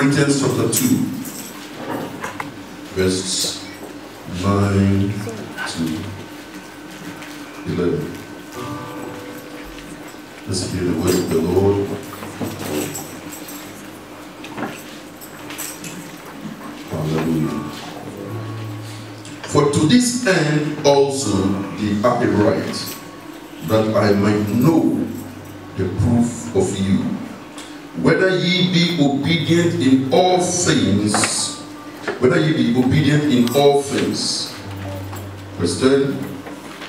Corinthians chapter 2, verse 9 to 11. Let's hear the word of the Lord. Hallelujah. For to this end also did I write, that I might know the proof of you, whether ye be obedient in all things. Whether ye be obedient in all things. Verse 10.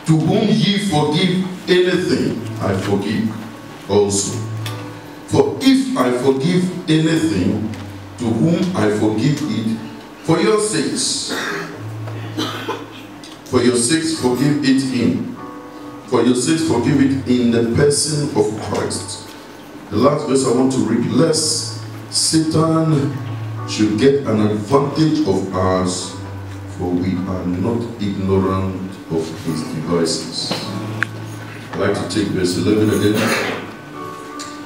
To whom ye forgive anything, I forgive also. For if I forgive anything, to whom I forgive it, for your sakes. For your sakes forgive it in. For your sakes forgive it in the person of Christ. The last verse I want to read. Lest Satan should get an advantage of us, for we are not ignorant of his devices. I'd like to take verse 11 again.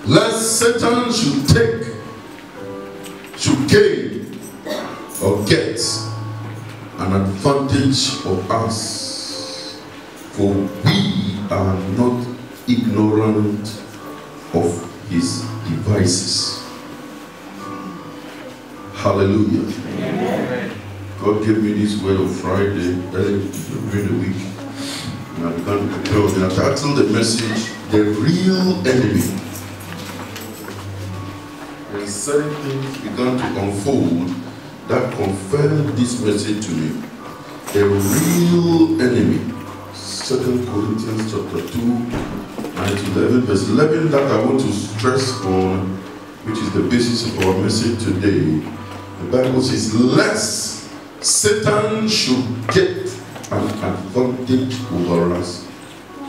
Lest Satan should gain or get an advantage of us, for we are not ignorant of his devices. Hallelujah. Amen. God gave me this word on Friday, early during the week, and I began to prepare. And I titled the message, The Real Enemy. And certain things began to unfold that confirmed this message to me. The real enemy. 2 Corinthians chapter 2, 9 to 11, verse 11, that I want to stress on, which is the basis of our message today. The Bible says, lest Satan should get an advantage over us,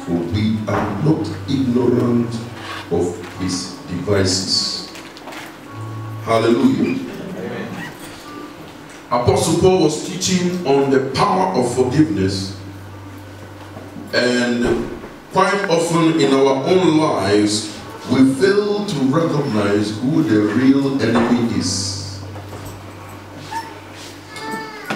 for we are not ignorant of his devices. Hallelujah. Amen. Apostle Paul was teaching on the power of forgiveness, and quite often in our own lives we fail to recognize who the real enemy is.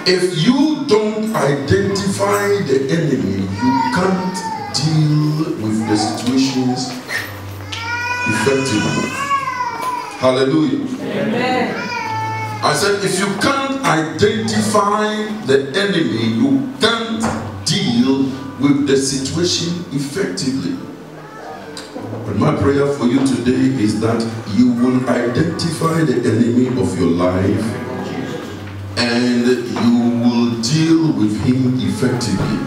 If you don't identify the enemy, you can't deal with the situations effectively. Hallelujah. Amen. I said, if you can't identify the enemy, you can't deal with the situation effectively. But my prayer for you today is that you will identify the enemy of your life, and you will deal with him effectively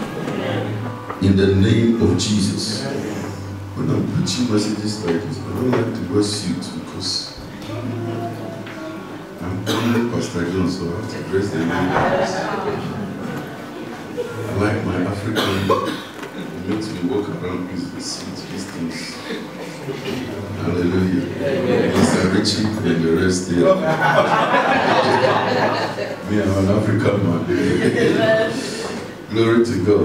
in the name of Jesus. When I'm preaching messages like this, I don't like to wear suits because I'm only Pastor John, so I have to dress the name. I like my African, it makes me walk around with the suits, these things. Hallelujah. Mr. Richie and the rest there. Me, I'm an African man. Glory to God.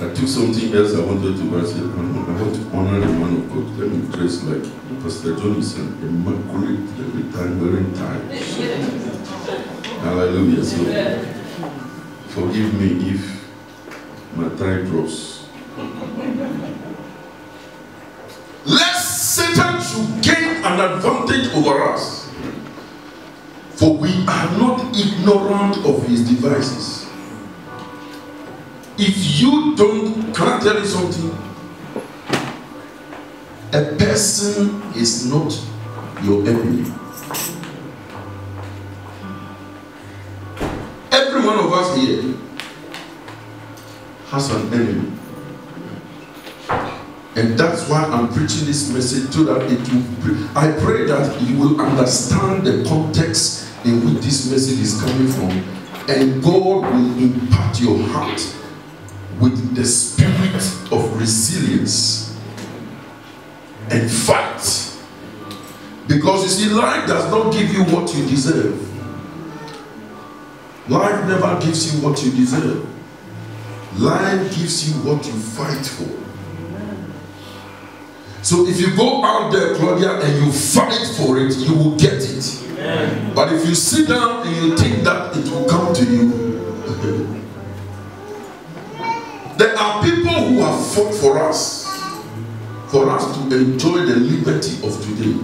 I took something else I wanted to say. I want to honor the man of God. Let me dress like Pastor John is an immaculate every time wearing tie. Hallelujah. So forgive me if my tie drops. Lest Satan should gain an advantage over us, for we are not ignorant of his devices. If you don't, can I tell you something? A person is not your enemy. Every one of us here has an enemy. And that's why I'm preaching this message, so that it will. I pray that you will understand the context in which this message is coming from, and God will impart your heart with the spirit of resilience and fight. Because you see, life does not give you what you deserve. Life never gives you what you deserve. Life gives you what you fight for. So if you go out there, Claudia, and you fight for it, you will get it. Amen. But if you sit down and you think that it will come to you, there are people who have fought for us to enjoy the liberty of today.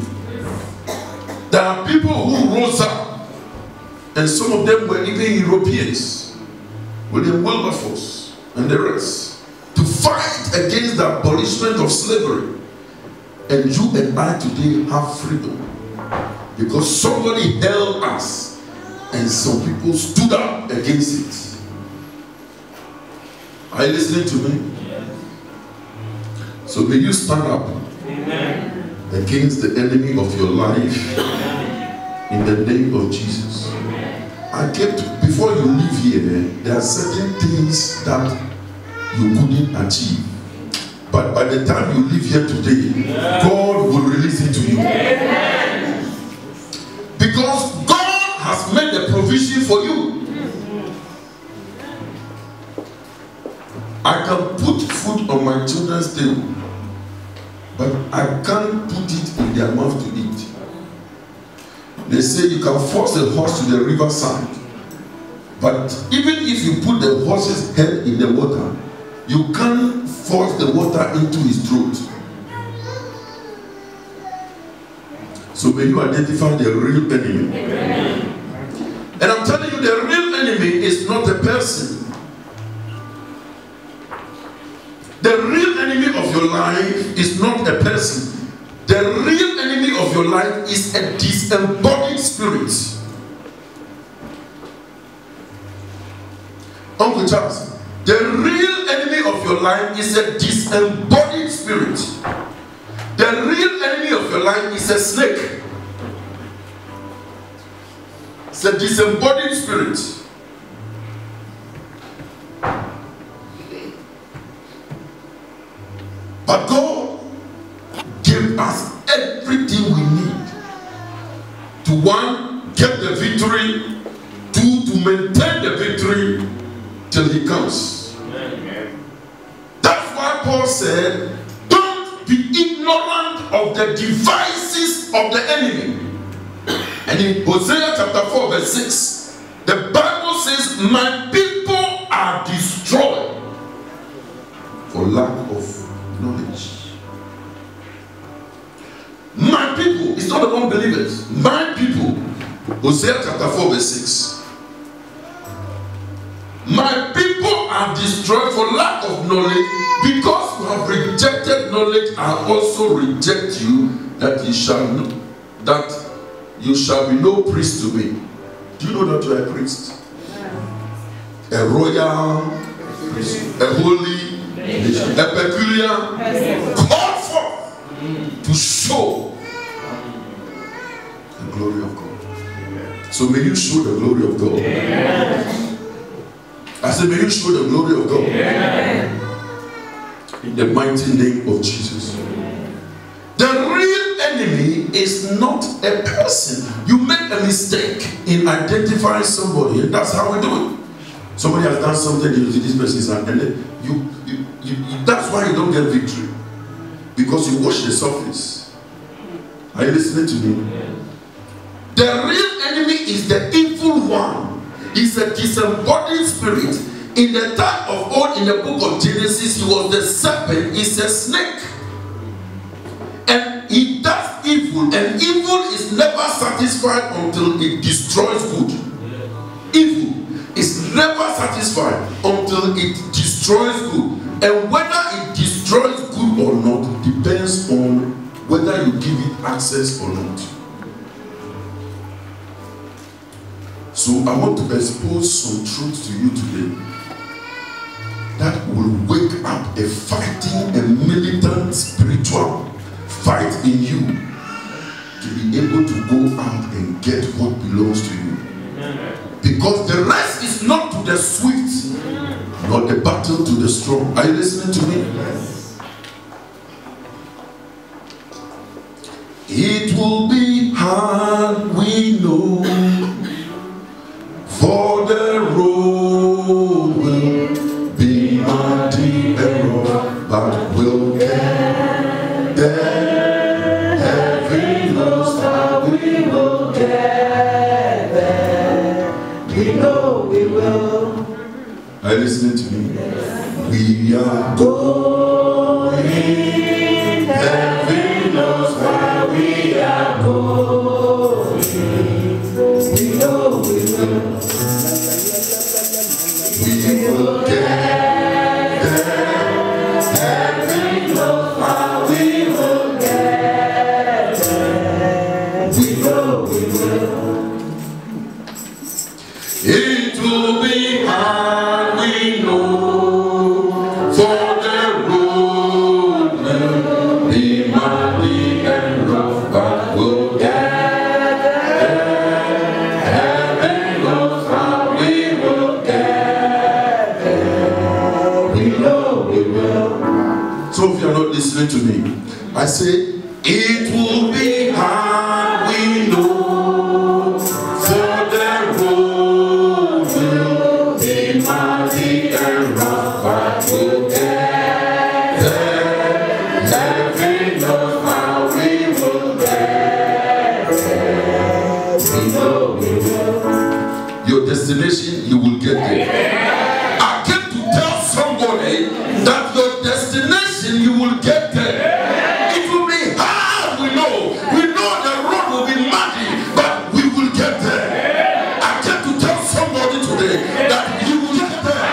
There are people who rose up, and some of them were even Europeans, William Wilberforce and the rest, to fight against the abolishment of slavery. And you and I today have freedom because somebody held us and some people stood up against it. Are you listening to me? So may you stand up against the enemy of your life in the name of Jesus. I kept, before you leave here, there are certain things that you couldn't achieve. But by the time you leave here today, God will release it to you. Because God has made the provision for you. I can put food on my children's table, but I can't put it in their mouth to eat. They say you can force a horse to the riverside, but even if you put the horse's head in the water, you can't force the water into his throat. So may you identify the real enemy. And I'm telling you, the real enemy is not a person. The real enemy of your life is not a person. The real enemy of your life is a disembodied spirit. Uncle Charles, the real enemy of your life is a disembodied spirit. The real enemy of your life is a snake. It's a disembodied spirit. But God gave us everything we need to, one, get the victory, two, to maintain the victory till he comes. Amen. That's why Paul said, don't be ignorant of the devices of the enemy. And in Hosea chapter 4 verse 6, the Bible says, my people are destroyed for lack of knowledge. My people, it's not the unbelievers. My people, Hosea chapter 4 verse 6. My people are destroyed for lack of knowledge. Because you have rejected knowledge, I also reject you, that you shall be no priest to me. Do you know that you are a priest? A royal priest, a holy, a peculiar, called forth to show the glory of God. So may you show the glory of God. I said, may you show the glory of God. In the mighty name of Jesus. The real enemy is not a person. You make a mistake in identifying somebody, and that's how we do it. Somebody has done something, you see this person is, and then that's why you don't get victory. Because you wash the surface. Are you listening to me? The real enemy is the evil one. He's a disembodied spirit. In the time of old, in the book of Genesis, he was the serpent, he's a snake. And he does evil, and evil is never satisfied until it destroys good. Evil is never satisfied until it destroys good. And whether it destroys good or not depends on whether you give it access or not. So I want to expose some truth to you today that will wake up a fighting, a militant spiritual fight in you to be able to go out and get what belongs to you. Because the rest is not to the swift, nor the battle to the strong. Are you listening to me? It will be hard, we know, for the road will be muddy and rough, but we'll get there. Are you listening to me? We are going. Heaven knows where we are going. We know we will. We will get there. Heaven knows how we will get there. We know we will. It will be hard, we know, for the road will be muddy and rough, but we'll get there. Heaven knows how we will get there. We know we will. So if you're not listening to me, I say, it will be hard, we know, for the road will be muddy and rough, but we'll get there. Heaven knows how we will get there. We know we will. Your destination, you will get there. I came to tell somebody that your destination, you will get there. It will be hard, we know. We know the road will be muddy, but we will get there. I came to tell somebody today that you will get there.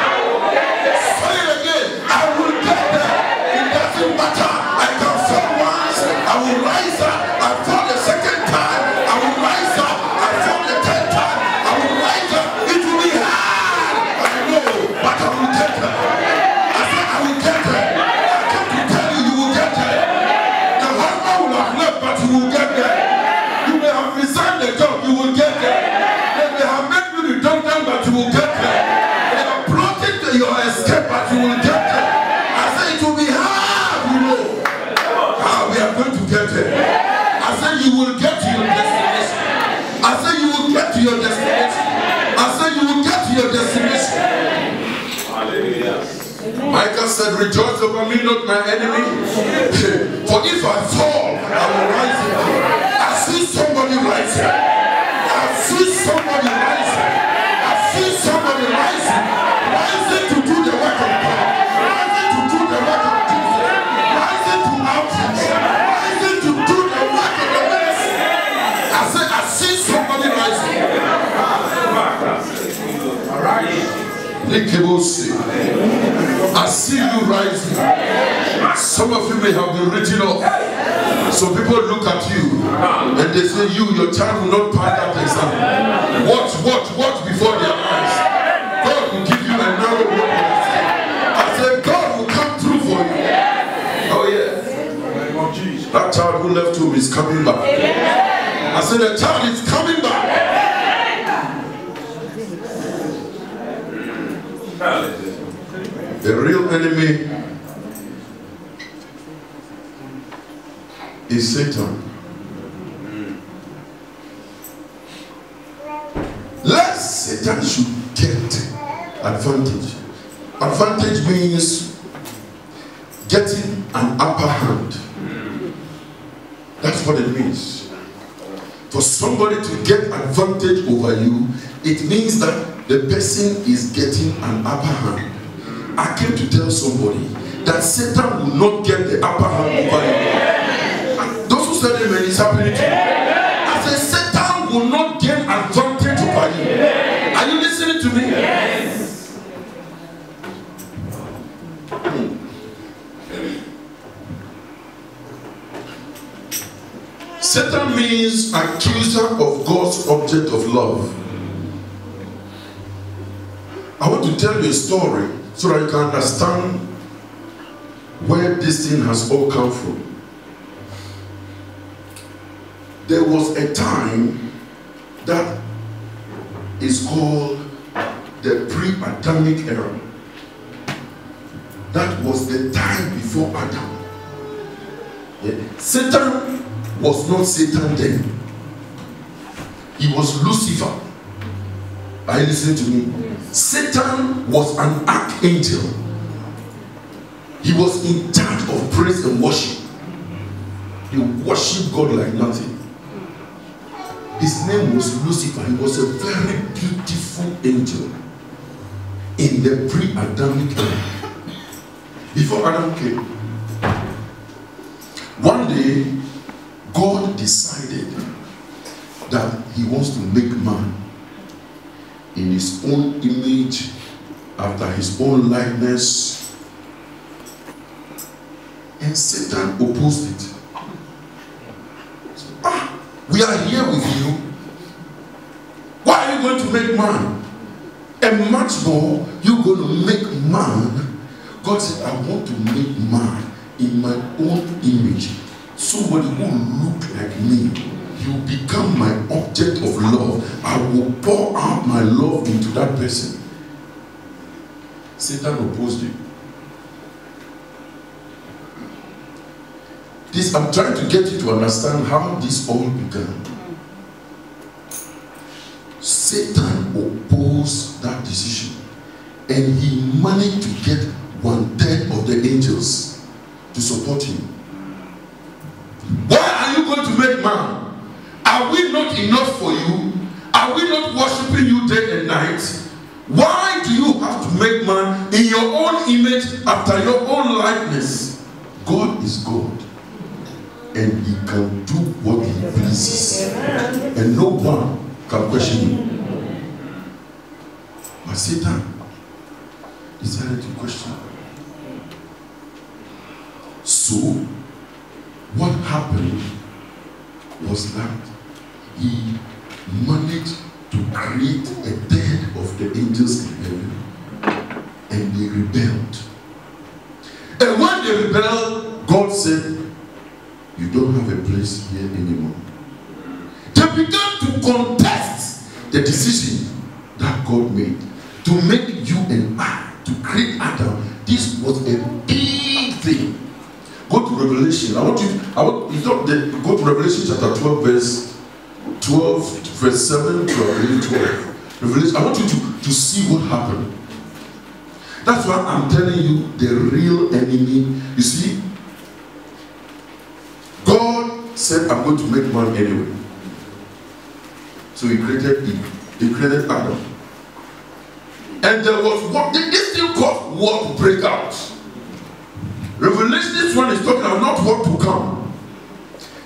Say it again, I will get there. It doesn't matter. I can fall once, I will rise up. I fall the second time, I will rise up. I fall the third time, I will rise up. It will be hard, I know, but I will get there. I said I will get there. I came to tell you, you will get there. The husband will have left, but you will get there. You may have resigned the job, you will get there. They may have made you redundant, but you will get there. They have plotted your escape, but you will get there. I say it will be hard, you know. We are going to get there. I say you will get to your destination. I say you will get to your destination. I say you will get to your destination. Micah said, rejoice over me, not my enemy. For if I fall, I will rise again. I see somebody rising. I see somebody rising. I see somebody rising. Rising to do the work of God. Rising to do the work of Jesus. Rising to outreach. Rising to do the work of the ministry. I said, I see somebody rising. All right. I see you rising. Some of you may have been written off. So people look at you and they say, your child will not pass that exam. Watch before their eyes. God will give you a narrow road. I said, God will come through for you. Oh yeah. That child who left home is coming back. I said, the child is coming back. The real enemy is Satan. Lest Satan should get advantage. Advantage means getting an upper hand. That's what it means. For somebody to get advantage over you, it means that the person is getting an upper hand. I came to tell somebody that Satan will not get the upper hand over you. Those who said amen, it's happening to you. I said Satan will not gain advantage over you. Are you listening to me? Yes. Satan means accuser of God's object of love. I want to tell you a story so that you can understand where this thing has all come from. There was a time that is called the pre-Adamic era. That was the time before Adam. Yeah. Satan was not Satan then. He was Lucifer. Are you listening to me? Yes. Satan was an archangel. He was in charge of praise and worship. He worshiped God like nothing. His name was Lucifer. He was a very beautiful angel. in the pre-Adamic era, before Adam came. One day, God decided that he wants to make man in his own image, after his own likeness, and Satan opposed it. We are here with you. Why are you going to make man? And much more, you're going to make man. God said, I want to make man in my own image. Somebody who will look like me. You become my object of love. I will pour out my love into that person. Satan opposed him. I'm trying to get you to understand how this all began. Satan opposed that decision, and he managed to get 1/3 of the angels to support him. Why are you going to make man? Are we not enough for you? Are we not worshiping you day and night? Why do you have to make man in your own image, after your own likeness? God is God, and he can do what he pleases, and no one can question him. But Satan decided to question. So what happened was that he managed to create 1/3 of the angels in heaven, and they rebelled. And when they rebelled, God said, you don't have a place here anymore. They began to contest the decision that God made to make you and I, to create Adam. This was a big thing. Go to Revelation. Go to Revelation chapter 12, verse 7 to 12. Revelation. I want you to see what happened. That's why I'm telling you, the real enemy. You see, God said, I'm going to make man anyway. So he created Eve. He created Adam. And there was what this thing caused war to break out. Revelation, this one is talking about not what to come.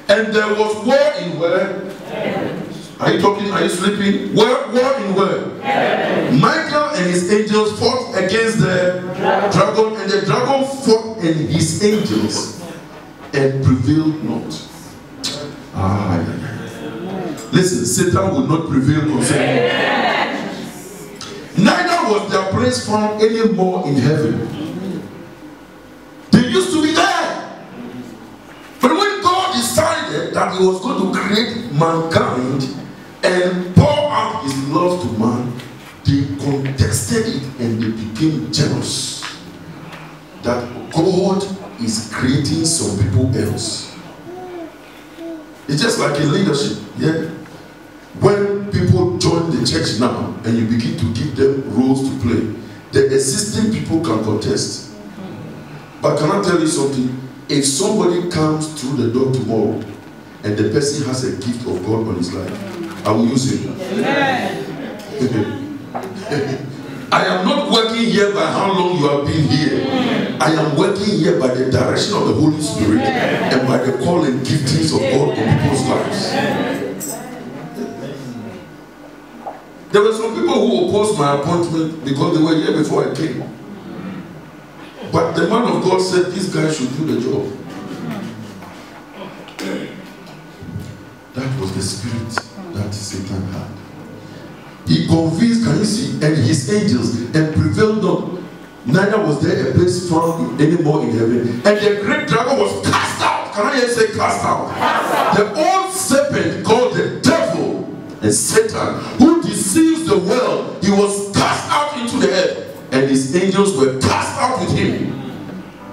And there was war in where? Heaven. Are you talking? Are you sleeping? War in where? Heaven. Michael and his angels fought against the dragon, and the dragon fought and his angels and prevailed not. Listen, Satan will not prevail concerning you. Neither was their place found anymore in heaven. They used to be there. But when God decided that he was going to create mankind and pour out his love to man, they contested it and they became jealous that God is creating some people else. It's just like in leadership, yeah? When people join the church now and you begin to give them roles to play, the existing people can contest. But can I tell you something? If somebody comes through the door tomorrow and the person has a gift of God on his life, I will use him. I am not working here by how long you have been here. I am working here by the direction of the Holy Spirit and by the call and giftings of God on people's lives. There were some people who opposed my appointment because they were here before I came. But the man of God said this guy should do the job. That was the spirit that Satan had. He convinced, can you see, and his angels, and prevailed not. Neither was there a place found anymore in heaven. And the great dragon was cast out. Can I hear say cast out? Cast out. The old serpent called the devil and Satan, who deceives the world, he was cast out into the earth, and his angels were cast out with him.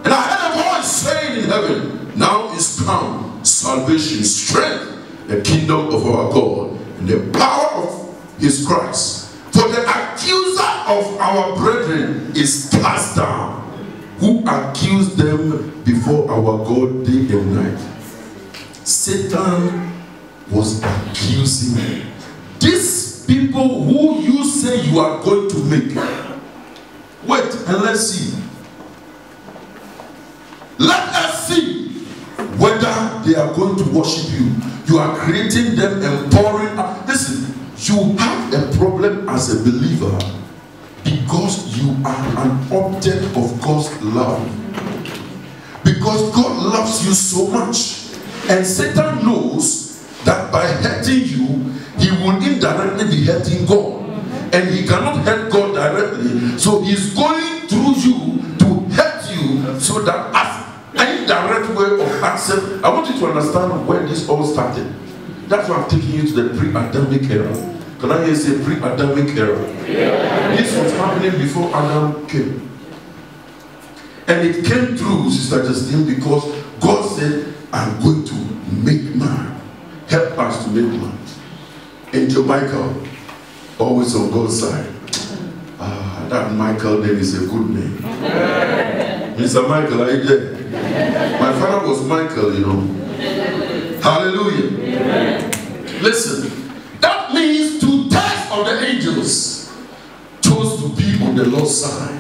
And I heard a voice saying in heaven, now is come salvation, strength, the kingdom of our God, and the power of his Christ. For the accuser of our brethren is cast down, who accused them before our God day and night. Satan was accusing these people who you say you are going to make. and let's see. Let us see whether they are going to worship you. You are creating them and pouring out. Listen, you have a problem as a believer because you are an object of God's love. Because God loves you so much. And Satan knows that by hurting you, he will indirectly be hurting God. And he cannot hurt God directly. So he's going through you to hurt you so that as an indirect way of access. I want you to understand where this all started. That's why I'm taking you to the pre-Adamic era. Can I hear you say pre-Adamic era? Yeah. This was happening before Adam came. And it came through, Sister Justine, because God said, I'm going to make man. Help us to make man. Angel Michael, always on God's side. That Michael name is a good name. Mr. Michael, are you there? My father was Michael, you know. Hallelujah. Listen, that means 2/3 of the angels chose to be on the Lord's side.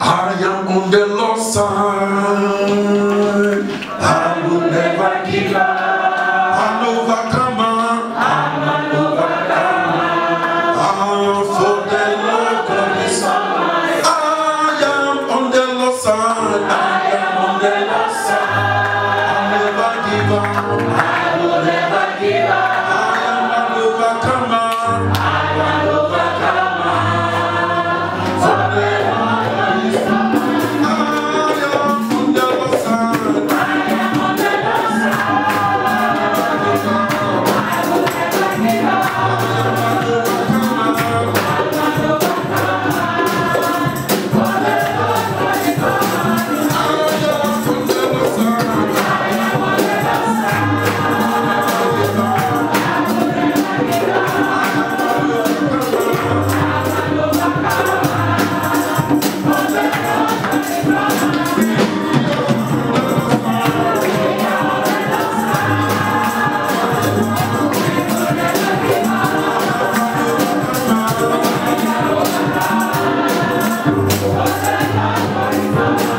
I am on the Lord's side. I will never give up. I'm an overcomer. I'm an overcomer. For the Lord God is mine. I am on the Lord's side. I am on the Lord's side. I'll never give up. I will never give up. I am an overcomer. I'm an overcomer. For the Lord God is mine. I am on the Lord's side. I am on the Lord's side. I will never give up. I am an overcomer.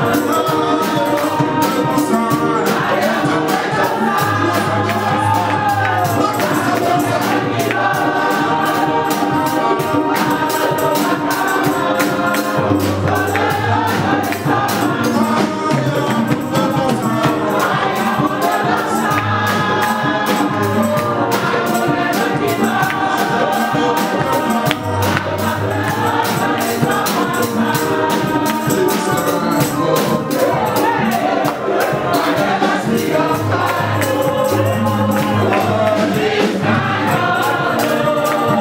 I'm an overcomer. For the Lord God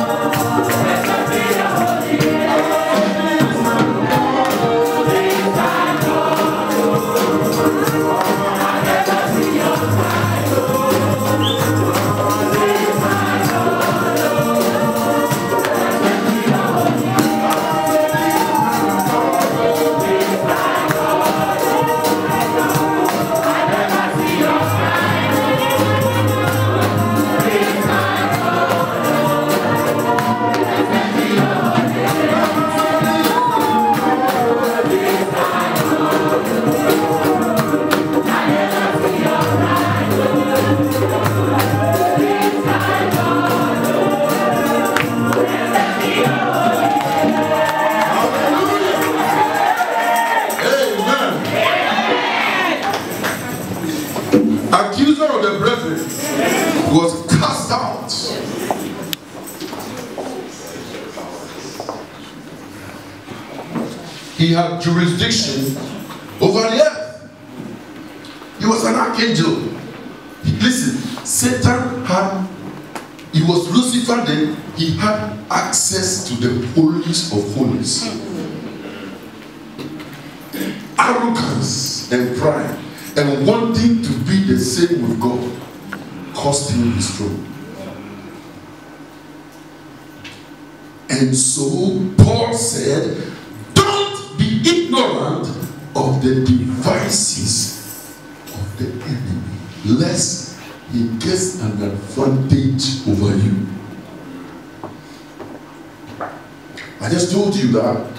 is mine. I am on the Lord's side. I am on the Lord's side. Accuser of the brethren was cast out. He had jurisdiction over the earth. He was an archangel. Listen, Satan had, he was Lucifer then, he had access to the holies of holies. Arrogance and pride and wanting to be the same with God cost him his throne. And so Paul said, don't be ignorant of the devices of the enemy, lest he gets an advantage over you. I just told you that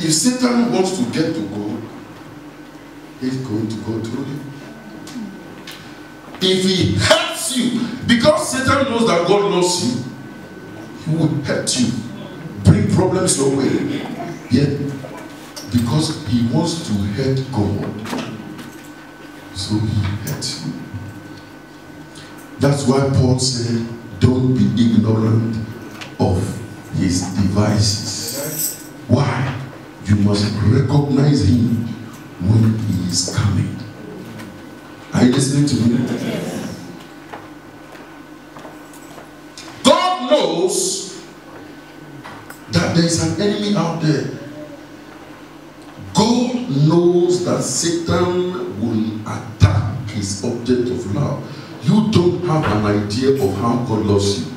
if Satan wants to get to God, he's going to go through him. If he hurts you, because Satan knows that God loves you, he will hurt you, bring problems your way. Yeah, because he wants to hurt God, so he hurts you. That's why Paul said, don't be ignorant of his devices. Why? You must recognize him when he is coming. Are you listening to me? God knows that there is an enemy out there. God knows that Satan will attack his object of love. You don't have an idea of how God loves you.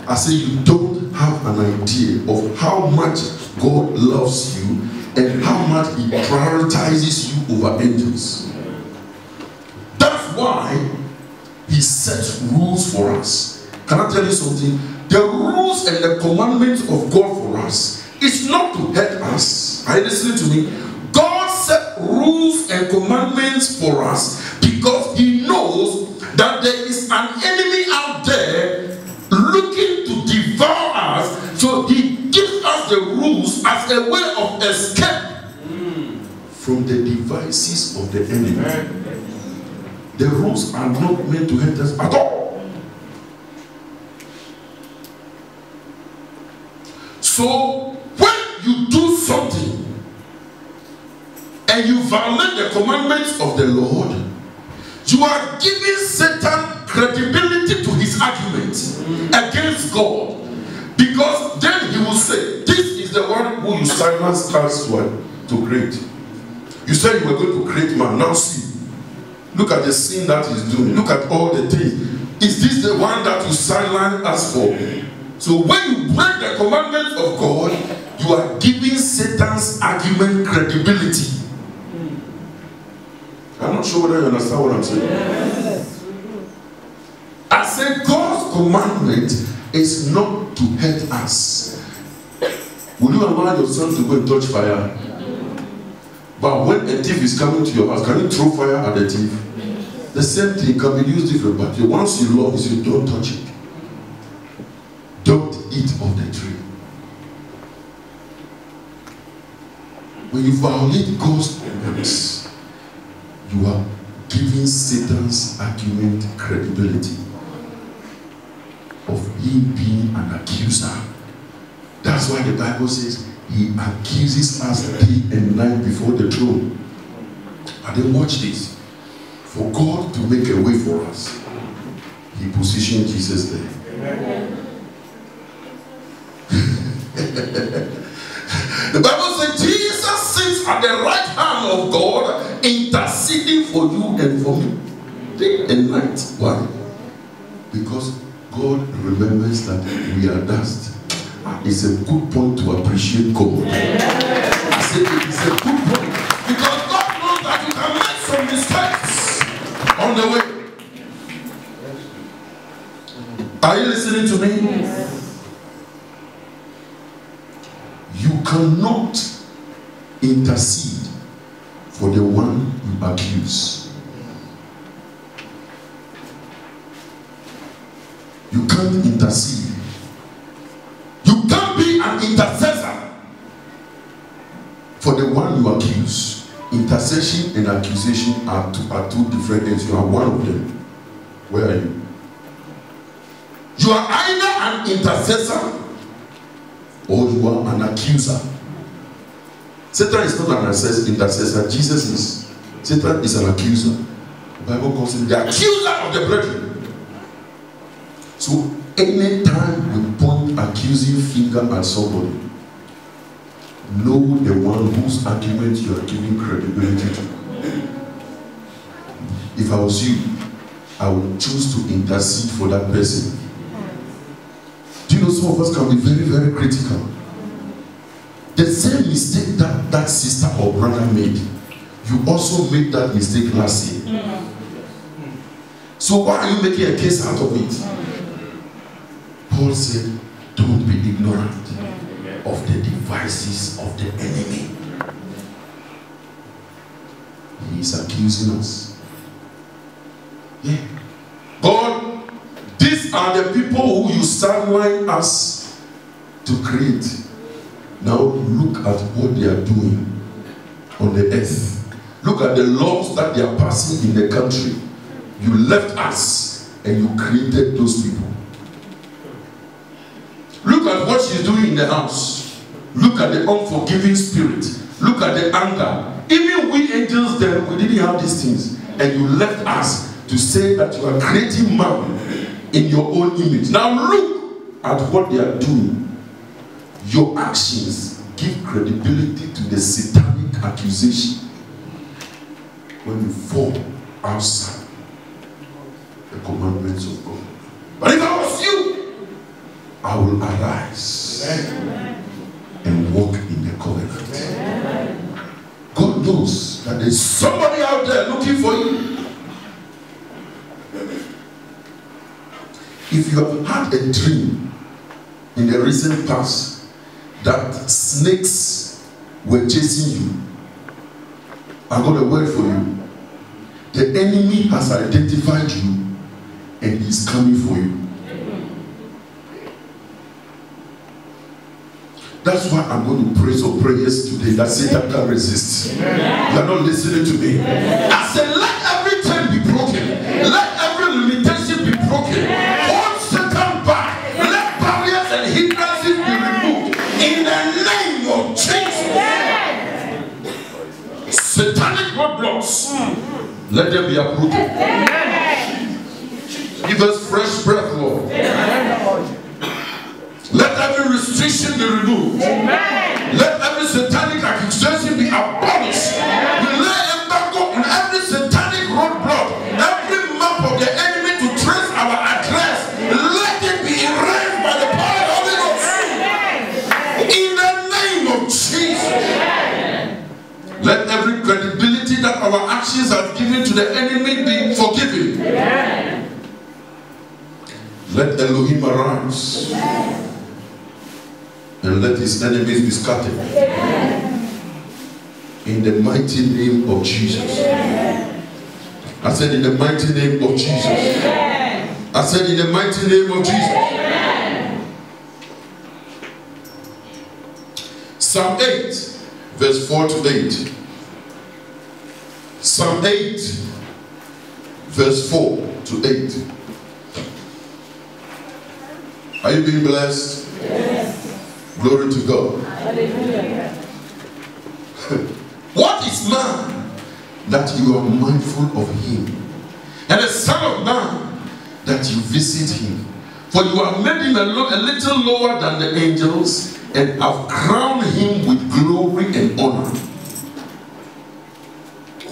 I say you don't have an idea of how much God loves you and how much he prioritizes you over angels. That's why he sets rules for us. Can I tell you something? The rules and the commandments of God for us is not to hurt us. Are you listening to me? God set rules and commandments for us because he knows that there is an enemy out there looking to devour us, so he gives us the rules as a way of escape from the devices of the enemy. The rules are not meant to hurt us at all. So when you do something and you violate the commandments of the Lord, you are giving Satan credibility to his argument against God. Because then he will say, this is the one who you silenced us to create. You said you were going to create man. Now see. Look at the sin that he's doing. Look at all the things. Is this the one that you silence us for? So when you break the commandments of God, you are giving Satan's argument credibility. I'm not sure whether you understand what I'm saying. Yes. I said God's commandment is not to hurt us. Will you allow your son to go and touch fire? But when a thief is coming to your house, can you throw fire at the thief? The same thing can be used different, but once you love, you say, don't touch it. Don't eat of the tree. When you violate God's commandments, you are giving Satan's argument credibility of him being an accuser. That's why the Bible says he accuses us day and night before the throne. And then watch this. For God to make a way for us, he positioned Jesus there. Amen. The Bible says Jesus sits at the right hand of God, interceding for you and for me, day and night. Why? Because God remembers that we are dust. It's a good point to appreciate God. I said it's a good point because God knows that you can make some mistakes on the way. Are you listening to me? Yes. You cannot intercede for the one you accuse. You can't intercede. You can't be an intercessor for the one you accuse. Intercession and accusation are two different things. You are one of them. Where are you? You are either an intercessor or you are an accuser. Satan is not an intercessor. Jesus is. Satan is an accuser. The Bible calls him the accuser of the brethren. So anytime you point accusing finger at somebody, know the one whose argument you are giving credibility to. If I was you, I would choose to intercede for that person. Do you know some of us can be very, very critical? The same mistake that sister or brother made, you also made that mistake last year. So why are you making a case out of it? Paul said, don't be ignorant. of the devices of the enemy. He is accusing us. Yeah. God, these are the people who you sideline us to create. Now look at what they are doing on the earth. Look at the laws that they are passing in the country. You left us and you created those people. Look at what she's doing in the house. Look at the unforgiving spirit. Look at the anger. Even we angels there, we didn't have these things. And you left us to say that you are creating man in your own image. Now look at what they are doing. Your actions give credibility to the satanic accusation when you fall outside the commandments of God. But if I was you, I will arise and walk in the covenant. God knows that there's somebody out there looking for you. If you have had a dream in the recent past that snakes were chasing you, I got a word for you. The enemy has identified you and he's coming for you. That's why I'm going to pray some prayers today that Satan can resist. You are not listening to me. I said, let every chain be broken. Let every limitation be broken. Hold Satan back. Let barriers and hindrances be removed. In the name of Jesus. Satanic roadblocks, let them be uprooted. Give us fresh breath, Lord. Let every restriction be removed. Amen. Let every satanic accusation be abolished. We lay embargo on every satanic roadblock, every map of the enemy to trace our address. Let it be erased by the power of the Holy Ghost. In the name of Jesus. Let every credibility that our actions have given to the enemy be forgiven. Amen. Let Elohim arise. Amen. And let his enemies be scattered. In the mighty name of Jesus. I said in the mighty name of Jesus. I said in the mighty name of Jesus. Psalm 8, verse 4 to 8. Psalm 8, verse 4 to 8. Are you being blessed? Yes. Glory to God. Hallelujah. What is man that you are mindful of him? And the Son of Man that you visit him? For you have made him a little lower than the angels and have crowned him with glory and honor.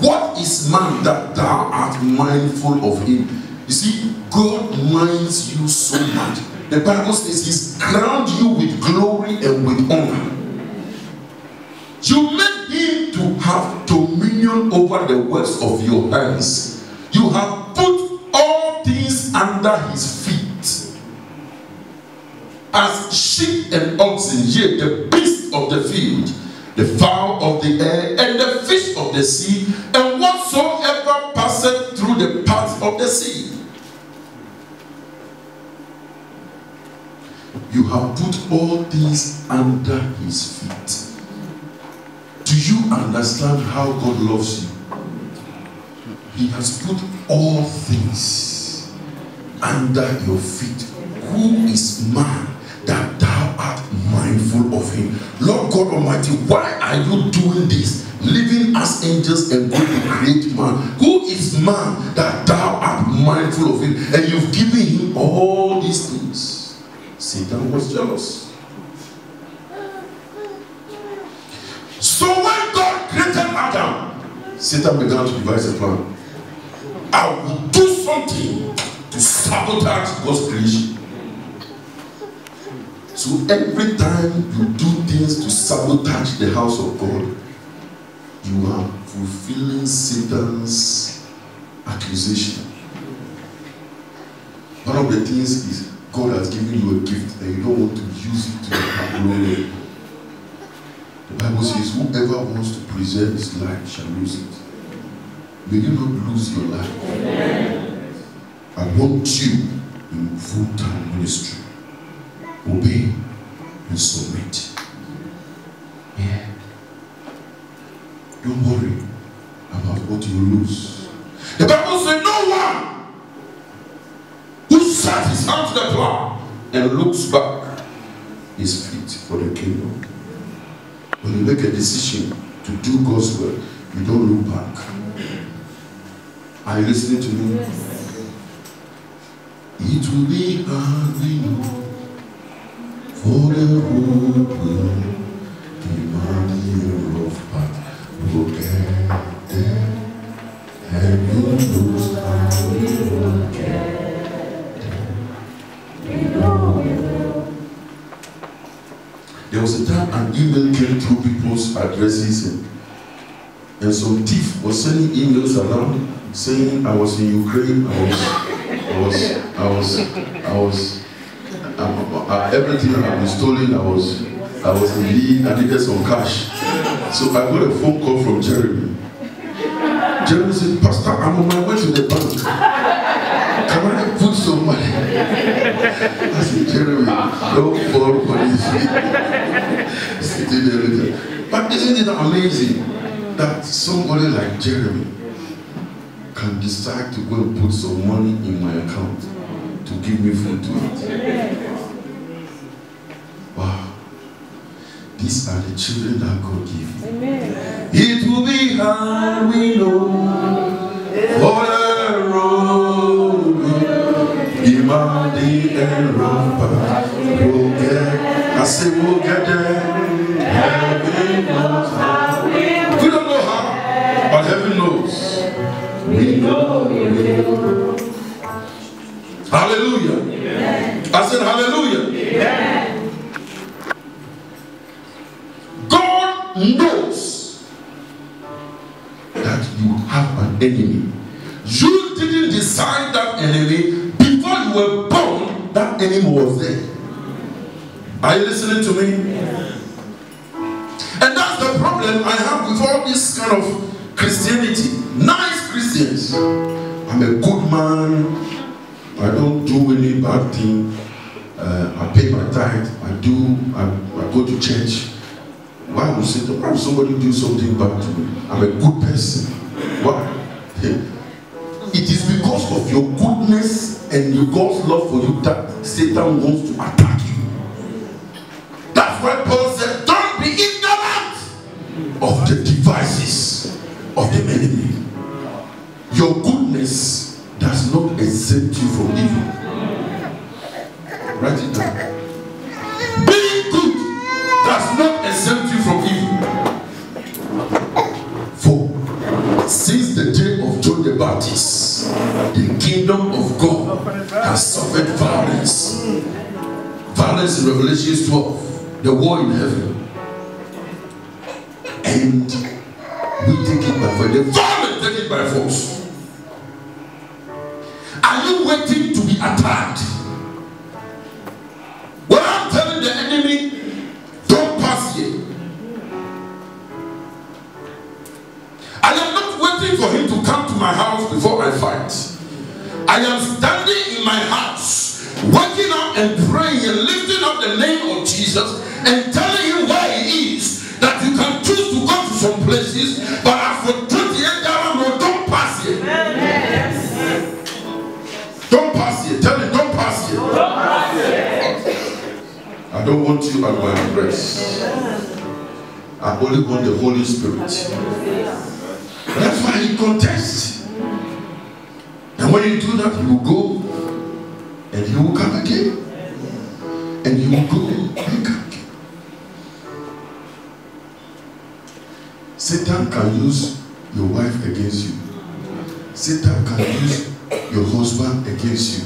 What is man that thou art mindful of him? You see, God minds you so much. The Bible says he's crowned you with glory and with honor. You made him to have dominion over the works of your hands. You have put all things under his feet. As sheep and oxen, yea, the beasts of the field, the fowl of the air, and the fish of the sea, and whatsoever passeth through the paths of the sea. You have put all things under his feet. Do you understand how God loves you? He has put all things under your feet. Who is man that thou art mindful of him? Lord God Almighty, why are you doing this? Leaving us angels and going to create man. Who is man that thou art mindful of him? And you've given him all these things. Satan was jealous. So when God created Adam, Satan began to devise a plan. I will do something to sabotage God's creation. So every time you do things to sabotage the house of God, you are fulfilling Satan's accusation. One of the things is God has given you a gift and you don't want to use it to your glory. Bible says, whoever wants to preserve his life shall lose it. May you not lose your life. Amen. I want you in full-time ministry. Obey and submit. Yeah. Don't worry about what you lose. The Bible says no one who sets his hand to the plow and looks back is fit for the kingdom. When you make a decision to do God's work, you don't look back. Are you listening to me? Yes. It will be hard, we know, for the road will demand a rough path. We'll get there, and who knows how we will get there. We know we will. There was a time an email came through people's addresses, and some thief was sending emails around saying I was in Ukraine, everything had been stolen, I was in need, I needed some cash. So I got a phone call from Jeremy. Jeremy said, Pastor, I'm on my way to the bank. Can I put some money? I said, Jeremy, don't fall for this. But isn't it amazing that somebody like Jeremy can decide to go and put some money in my account to give me food to eat? Wow. These are the children that God gave you. Amen. It will be hard, we know, for the road demanding and rough, but we'll get. I say we'll get there. Heaven knows how. We don't know how, but heaven knows. We know we will. Hallelujah. Amen. I said hallelujah. Amen. God knows that you have an enemy. You didn't decide that enemy. Before you were born, that enemy was there. Are you listening to me? And that's the problem I have with all this kind of Christianity. Nice Christians. I'm a good man. I don't do any bad thing. I pay my tithe. I go to church. Why would somebody do something bad to me? I'm a good person. Why? It is because of your goodness and your God's love for you that Satan wants to attack you. That's why Paul said, don't be ignorant of the devices of the enemy. Your goodness does not exempt you from evil. Write it down. Being good does not exempt you from evil. For since the day of John the Baptist, the kingdom of God has suffered violence. Violence in Revelation 12, the war in heaven. And we take it by force. The violence take it by force. Are you waiting to be attacked? When I'm telling the enemy, don't pass here. I am not waiting for him to come to my house before I fight. I am standing in my house, waking up and praying and lifting up the name of Jesus and telling him where he is, that you can choose to go to some places, but as for 28 dollars, don't pass here. Don't pass here. Tell me, don't pass here. Don't pass here. I don't want you at my address. I only want the Holy Spirit. That's why you contest. And when you do that, you will go and you will come again. And you will go and come again. Satan can use your wife against you. Satan can use your husband against you.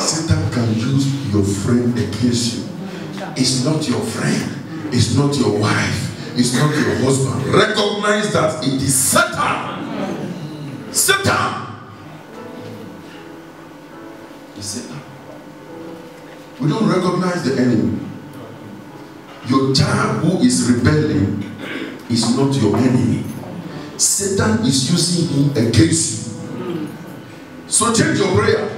Satan can use your friend against you. It's not your friend. It's not your wife. It's not your husband. Recognize that it is Satan. Satan. It's Satan. We don't recognize the enemy. Your child who is rebelling is not your enemy. Satan is using him against you. So change your prayer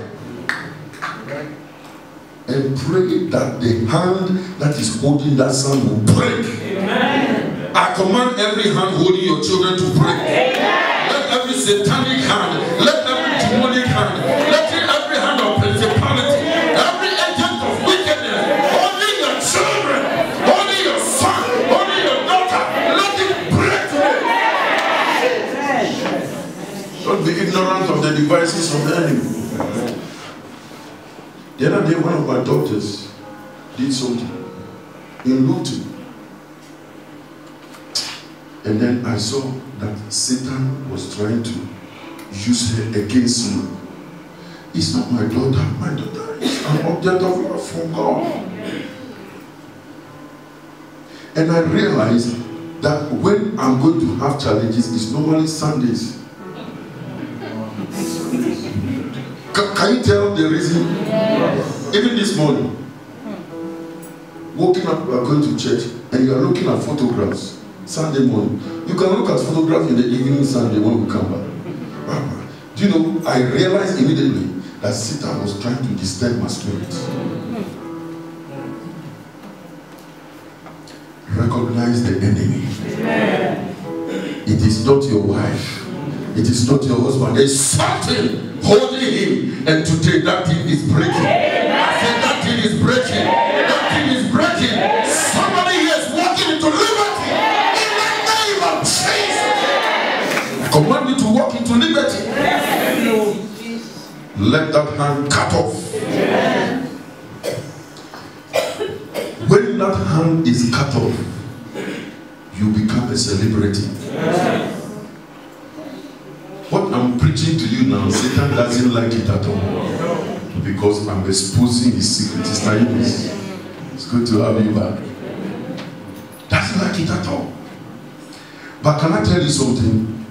and pray that the hand that is holding that son will break. Amen. I command every hand holding your children to break. Amen. Let every satanic hand, let every demonic hand, let every hand of principality, every agent of wickedness holding your children, holding your son, holding your daughter, let it break today. Don't be ignorant of the devices of the enemy. The other day, one of my daughters did something in Luton. And then I saw that Satan was trying to use her against me. It's not my daughter. My daughter is an object of love from God. And I realized that when I'm going to have challenges, it's normally Sundays. Can you tell the reason? Yes. Even this morning, waking up, we are going to church, and you are looking at photographs. Sunday morning, you can look at photographs in the evening Sunday when we come back. Do you know? I realized immediately that Satan was trying to disturb my spirit. Recognize the enemy. It is not your wife. It is not your husband. There is something holding him, and today that thing is breaking. I said that thing is breaking. That thing is breaking. Somebody here is walking into liberty in the name of Jesus. I command you to walk into liberty. Let that hand cut off. When that hand is cut off, you become a celebrity. What I'm preaching to you now, Satan doesn't like it at all. Because I'm exposing his secret. It's good to have you back. Doesn't like it at all. But can I tell you something?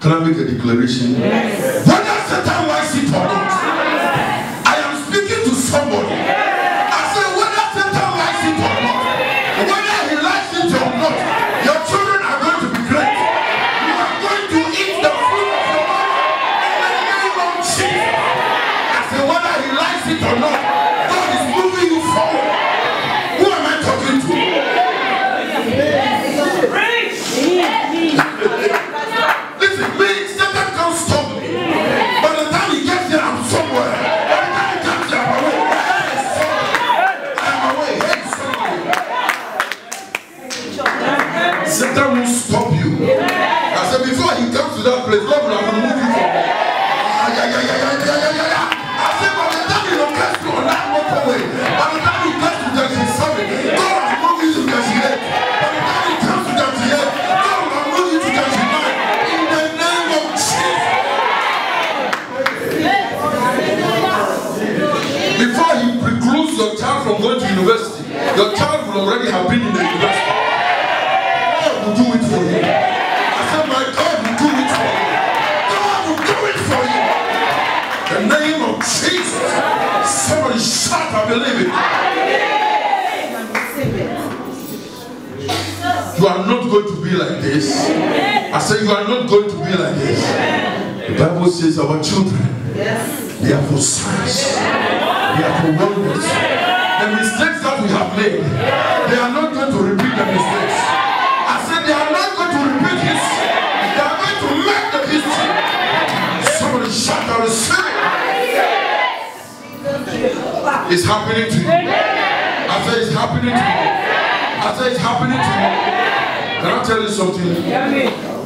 Can I make a declaration? Yes. Whether Satan likes it or not, I am speaking to somebody. I say whether Satan likes it or not, whether he likes it or not, your children are going to be great. You are going to eat the fruit of your life in the name of Jesus. I say whether he likes it or not, God is moving you forward. Who am I talking to? Listen, me, Satan can't stop me. By the time he gets there, I'm somewhere. By the time he comes there, I'm away. I'm away. Satan will stop you. I said, before he comes to that place, God will have removed you from there. I said, by the time he locates you on that motorway, by the time he gets to Junction 7, God will move you to Junction 8. By the time he comes to Junction 8, God will move you to Junction 9. In the name of Jesus. Before he precludes your child from going to university, your child will already have been in the university. God will do it for you. I said, my God will do it for you. God will do it for you. The name of Jesus. Somebody shout, I believe it. You are not going to be like this. I say you are not going to be like this. The Bible says our children, they are for signs. They are for wonders. The mistakes that we have made, they are not going to repeat the mistakes. I said they are not going to repeat history. They are going to make the history. Somebody shout out and say it's happening to you. I say it's happening to you. I say it's happening to you. Can I tell you something?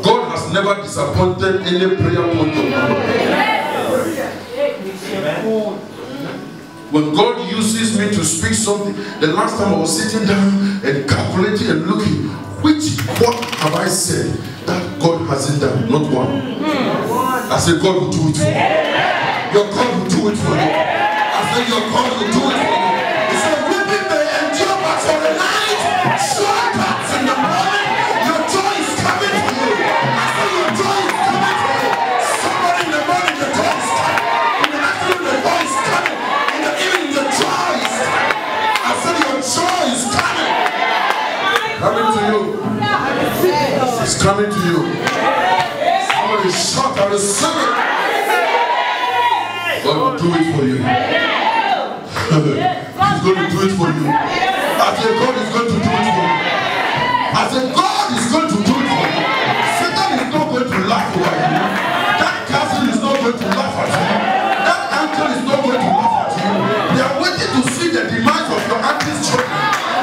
God has never disappointed any prayer point of mine. When God uses me to speak something, the last time I was sitting down and calculating and looking, what have I said that God hasn't done? Not one. I said God will do it for you. Your God will do it for you. I said your God will do it for you. He said weeping may endure but for the night, joy comes in the morning. Your joy is coming to you. I said your joy is coming to you. Somebody in the morning, the joy is coming. In the afternoon, the joy is coming. In the evening, the joy is coming. I said your joy is coming. you. Somebody shout and receive it. God will do it for you. He's going to do it for you. I said God is going to do it for you. I said God is going to do it for you. Satan is not going to laugh over you. That castle is not going to laugh at you. That uncle is not going to laugh at you. They are waiting to see the demise of your uncle's children.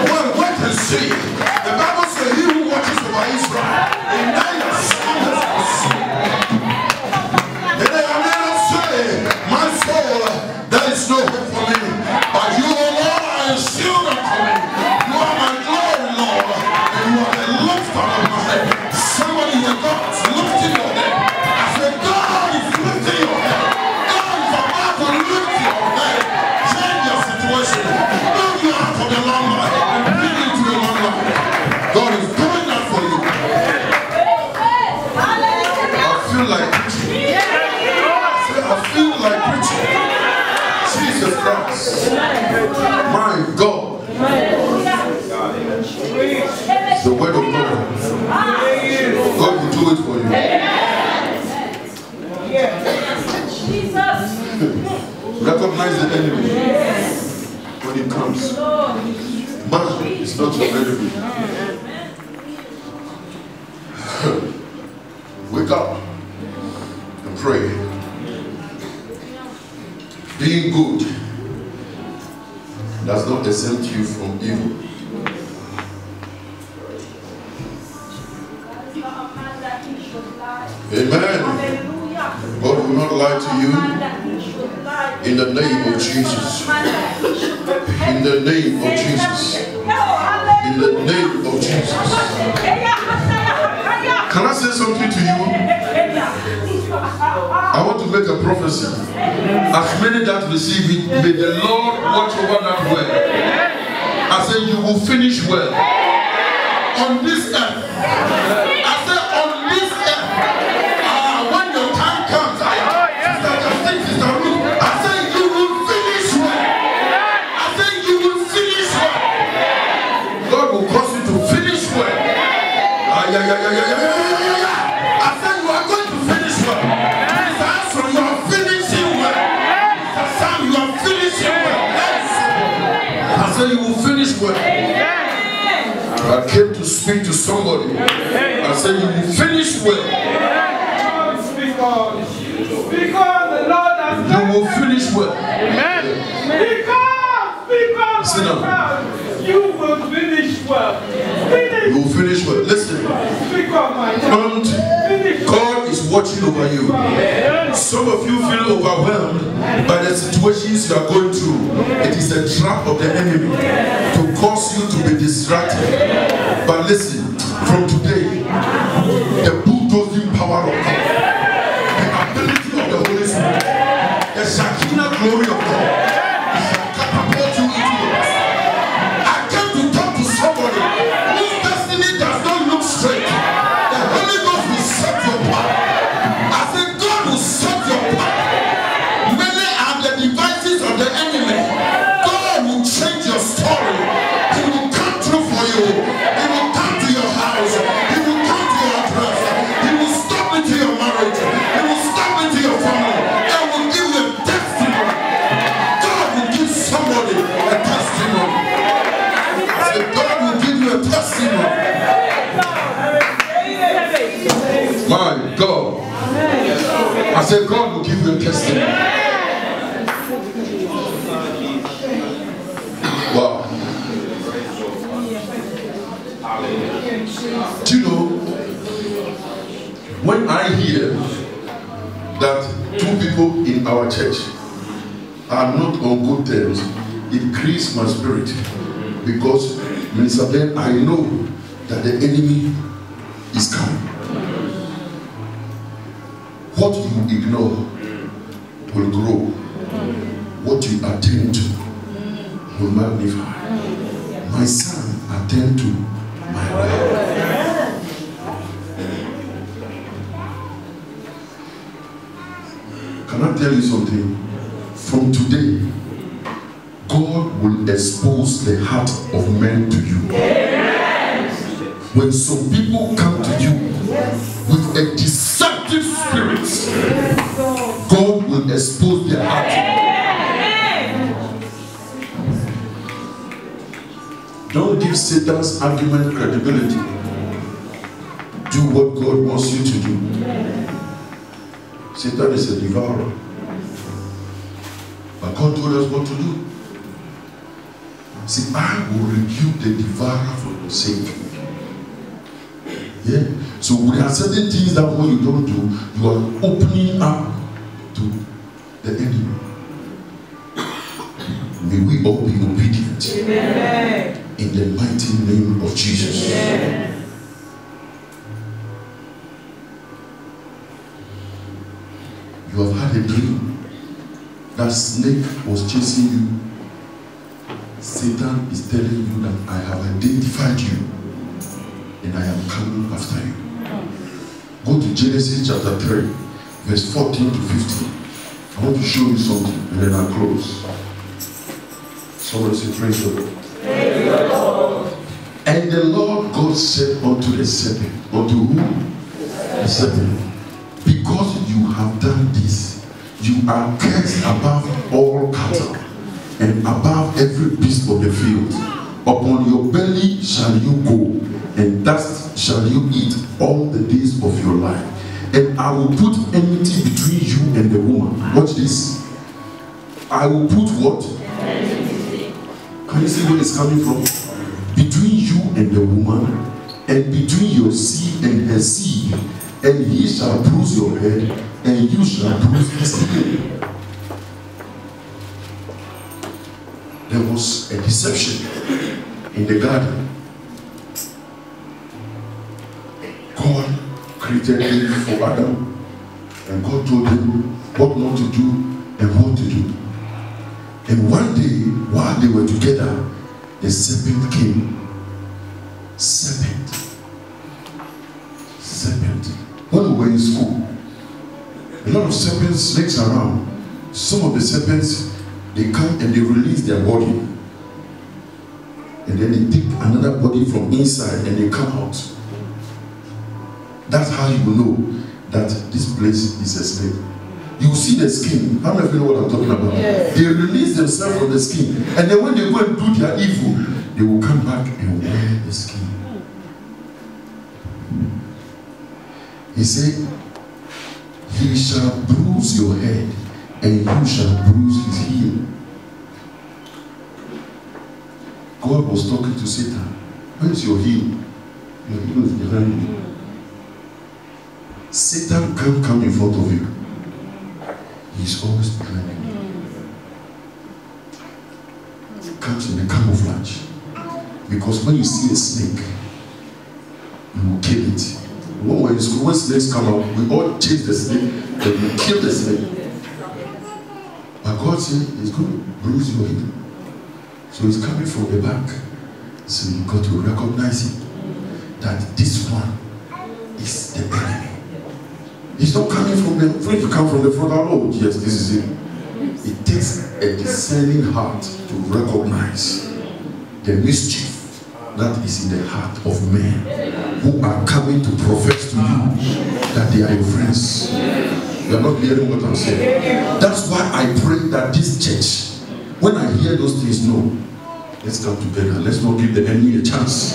Well, wait and see. The Bible says he who watches over Israel, in that your son has seen. And they are never say, my soul, there is no hope for me. But you, O Lord, are a shield unto me. You are my glory, Lord. And you are the lifter of my head. Somebody in the God's lifting your head. I said, God is lifting your head. God is about to lift your head. Change your situation. Move you out of the long life and bring you to the long life. God is doing that for you. I feel like preaching. I feel like preaching. Jesus Christ. My God. The word of God. God will do it for you. Recognize the enemy when it comes. Man is not your enemy. Wake up and pray. Being good does not exempt you from evil. Amen. God will not lie to you in the name of Jesus. In the name of Jesus. In the name of Jesus. Can I say something to you? I want to make a prophecy. As many that receive it, may the Lord watch over that word. I say you will finish well. On this earth. I say on this earth. When your time comes, Sister Ruth, I say you will finish well. I say you will finish well. God will cause you to finish well. I say you are going to finish well. Mr. Armstrong, you are finishing well. Mr. Sam, you are finishing well. I say you will finish well. I came to speak to somebody. I said you will finish well. Because the Lord has you will finish well. Amen. Because sit down. You will finish well. You will finish well. Listen. God is watching over you. Some of you feel overwhelmed by the situations you are going through. It is a trap of the enemy to cause you to be distracted. But listen, from today, the bulldozing power of God, the ability of the Holy Spirit, the Shekinah glory of God shall catapult you into your destiny. I came to talk to somebody whose destiny does not look straight. The Holy Ghost will set your path. I said God will set your path. Many are the devices of the enemy. God will change your story. He will come through for you. He will come to your house. He will come to your address. He will stop into your marriage. He will stop into your family. And will give you a testimony. God will give somebody a testimony. I said God will give you a testimony. My God. I said God will give you a testimony. Wow. Do you know, when I hear that two people in our church are not on good terms, it grieves my spirit. Because, Minister Ben, I know that the enemy is coming. What you ignore will grow. What you attend to will magnify. My son, attend to my word. Can I tell you something? From today, God will expose the heart of men to you. When some people come to you expose their heart. Don't give Satan's argument credibility. Do what God wants you to do. Satan is a devourer. But God told us what to do. See, I will rebuke the devourer for your sake. Yeah? So there are certain things that when you don't do, you are opening up to the enemy. May we all be obedient. Amen. In the mighty name of Jesus. Amen. You have had a dream. That snake was chasing you. Satan is telling you that I have identified you and I am coming after you. Go to Genesis chapter 3, verse 14 to 15. I want to show you something and then I'll close. Somebody say, praise the Lord. Praise the Lord. And the Lord God said unto the serpent, unto who? The serpent. Because you have done this, you are cursed above all cattle and above every beast of the field. Upon your belly shall you go, and dust shall you eat all the days of your life. And I will put enmity between you and the woman. Watch this. I will put what? Can you see where it's coming from? Between you and the woman, and between your seed and her seed. And he shall bruise your head, and you shall bruise his head. There was a deception in the garden. God created Eve for Adam, and God told him what not to do and what to do. And one day, while they were together, the serpent came. Serpent. When we were in school, a lot of serpents, snakes around. Some of the serpents, they come and they release their body. And then they take another body from inside and they come out. That's how you will know that this place is a snake. You will see the skin. How many of you know what I'm talking about? Yes. They release themselves from the skin. And then when they go and do their evil, they will come back and wear the skin. He said, he shall bruise your head, and you shall bruise his heel. God was talking to Satan. Where is your heel? Your heel is behind you. Satan can't come in front of you. He's always behind you. He comes in the camouflage. Because when you see a snake, you will kill it. When snakes come out, we all chase the snake and we kill the snake. But God said he's going to bruise your heel. So he's coming from the back. So you got to recognize it. That this one is the enemy. He's not coming from the front. If you come from the front, oh yes, this is it. It takes a discerning heart to recognize the mischief that is in the heart of men who are coming to profess to you that they are your friends. You are not hearing what I'm saying. That's why I pray that this church, when I hear those things, no, let's come together. Let's not give the enemy a chance.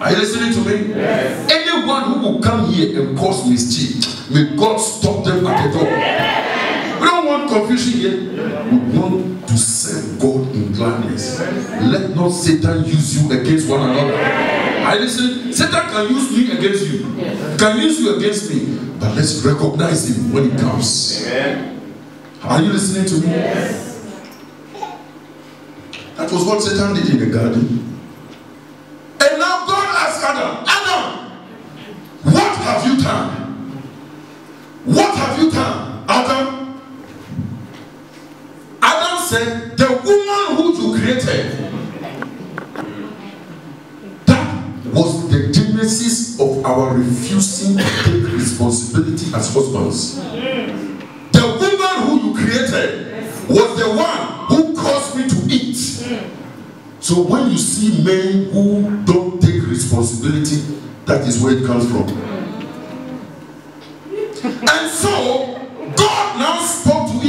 Are you listening to me? Yes. Anyone who will come here and cause mischief, may God stop them at the door. We don't want confusion here. We want to serve God in gladness. Let not Satan use you against one another. I listen. Satan can use me against you. Can use you against me. But let's recognize him when he comes. Are you listening to me? Yes. That was what Satan did in the garden. And now God asked Adam, Adam, what have you done? What have you done, Adam? Adam said, the woman who you created. That was the genesis of our refusing to take responsibility as husbands. The woman who you created was the one who caused me to eat. So when you see men who don't take responsibility, that is where it comes from. And so God now spoke to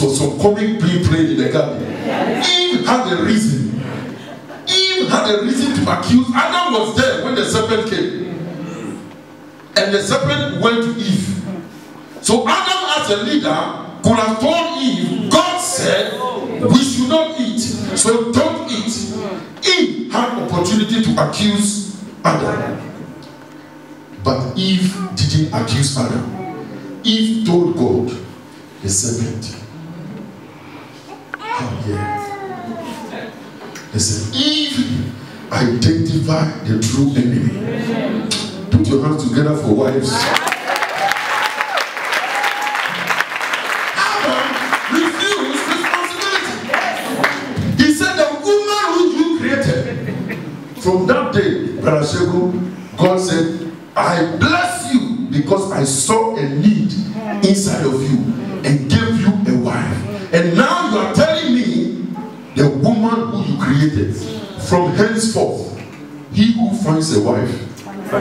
was some comic being played in the garden. Eve had a reason. Eve had a reason to accuse. Adam was there when the serpent came. And the serpent went to Eve. So Adam as a leader could have told Eve, God said we should not eat, so don't eat. Eve had opportunity to accuse Adam. But Eve didn't accuse Adam. Eve told God, the serpent. Oh yeah. They said, Eve identified the true enemy. Put your hands together for wives. Adam refused responsibility. He said, the woman who you created. From that day, Brother Shegu, God said, I bless you because I saw a need inside of you and gave you a wife. And now you are telling me the woman who you created, from henceforth, he who finds a wife. I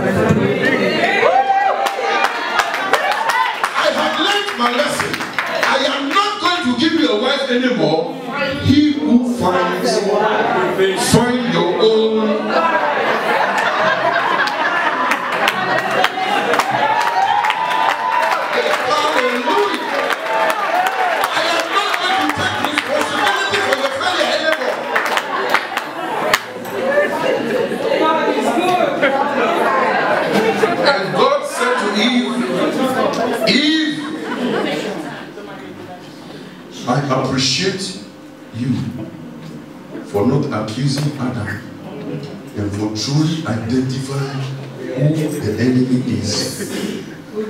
have learned my lesson. I am not going to give you a wife anymore. He who finds a wife, find your own. And God said to Eve, Eve, I appreciate you for not accusing Adam and for truly identifying who the enemy is.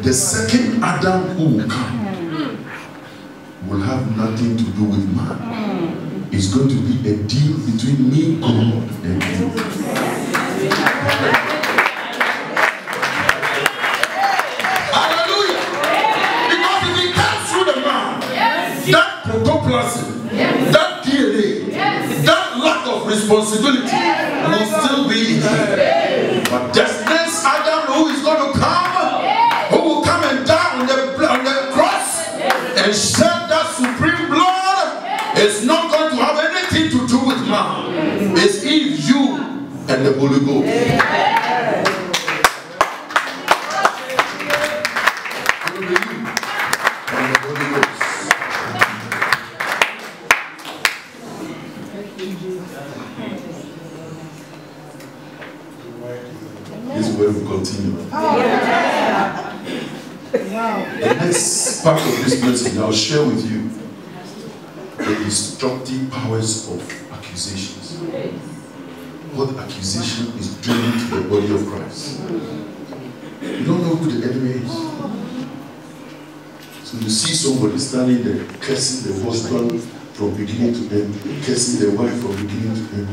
The second Adam who will come will have nothing to do with man. It's going to be a deal between me, God, and you. Hallelujah! Because if he comes through the man, that protoplasm, that DNA, that lack of responsibility will still be in him. But this next Adam who is going to come, who will come and die on the cross and shed that supreme blood, is not going to have anything to do with man. It's Eve, you, and the Holy Ghost. This is where we continue. The next part of this message I'll share with you the destructive powers of accusations. What accusation is doing to the body of Christ. You don't know who the enemy is. So you see somebody standing there cursing the husband from beginning to end, cursing the wife from beginning to end.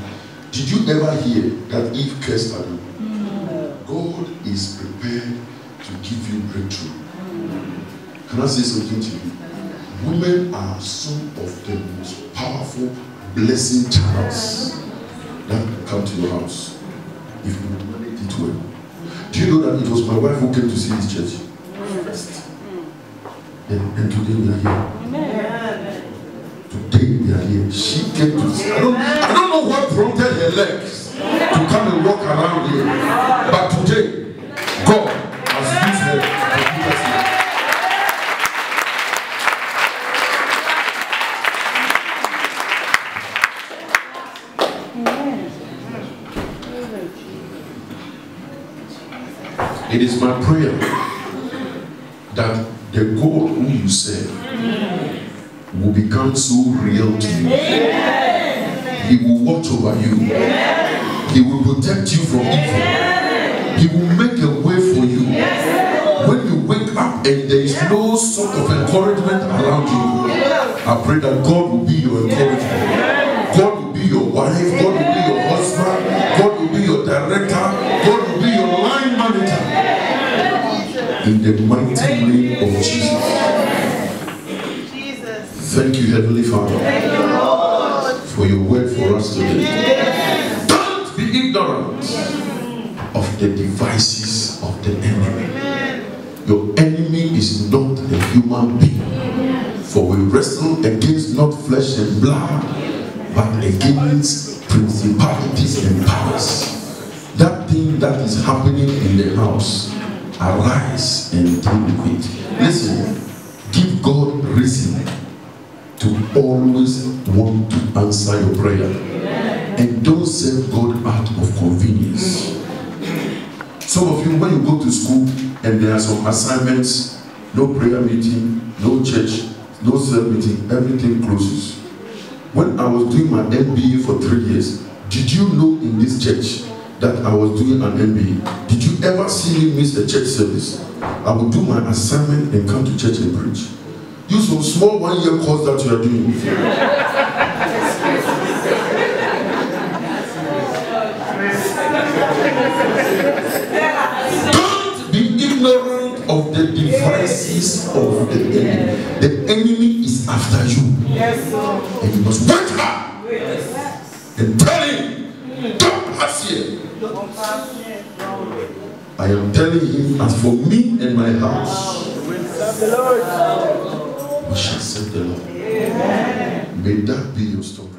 Did you ever hear that Eve cursed Adam? God is prepared to give you breakthrough. Can I say something to you? Women are some of the most powerful blessing channels that come to your house if you manage it well. Do you know that it was my wife who came to see this church first? And today we are here. Today we are here. She came to see. I don't know what prompted her legs to come and walk around here. But today, God has used her to put us here. It is my prayer that the God who you serve will become so real to you. He will watch over you. He will protect you from evil. He will make a way for you. When you wake up and there is no sort of encouragement around you, I pray that God will be your encouragement. God will be your wife. God will be your husband. God will be your director. God will be your line manager. In the mighty name of Jesus. Thank you, Heavenly Father, for your word for us today. Don't be ignorant of the devices of the enemy. Your enemy is not a human being. For we wrestle against not flesh and blood, but against principalities and powers. That thing that is happening in the house, arise and deal with it. Listen, give God reason to always want to answer your prayer. And don't serve God out of convenience. Some of you, when you go to school and there are some assignments, no prayer meeting, no church, no cell meeting, everything closes. When I was doing my MBA for 3 years, did you know in this church that I was doing an MBA? Did you ever see me miss a church service? I would do my assignment and come to church and preach. Use some small 1-year course that you are doing. Don't be ignorant of the devices of the enemy. The enemy is after you. And you must wake up and tell him, don't pass here. I am telling him, as for me and my house, we shall serve the Lord. May that be your story.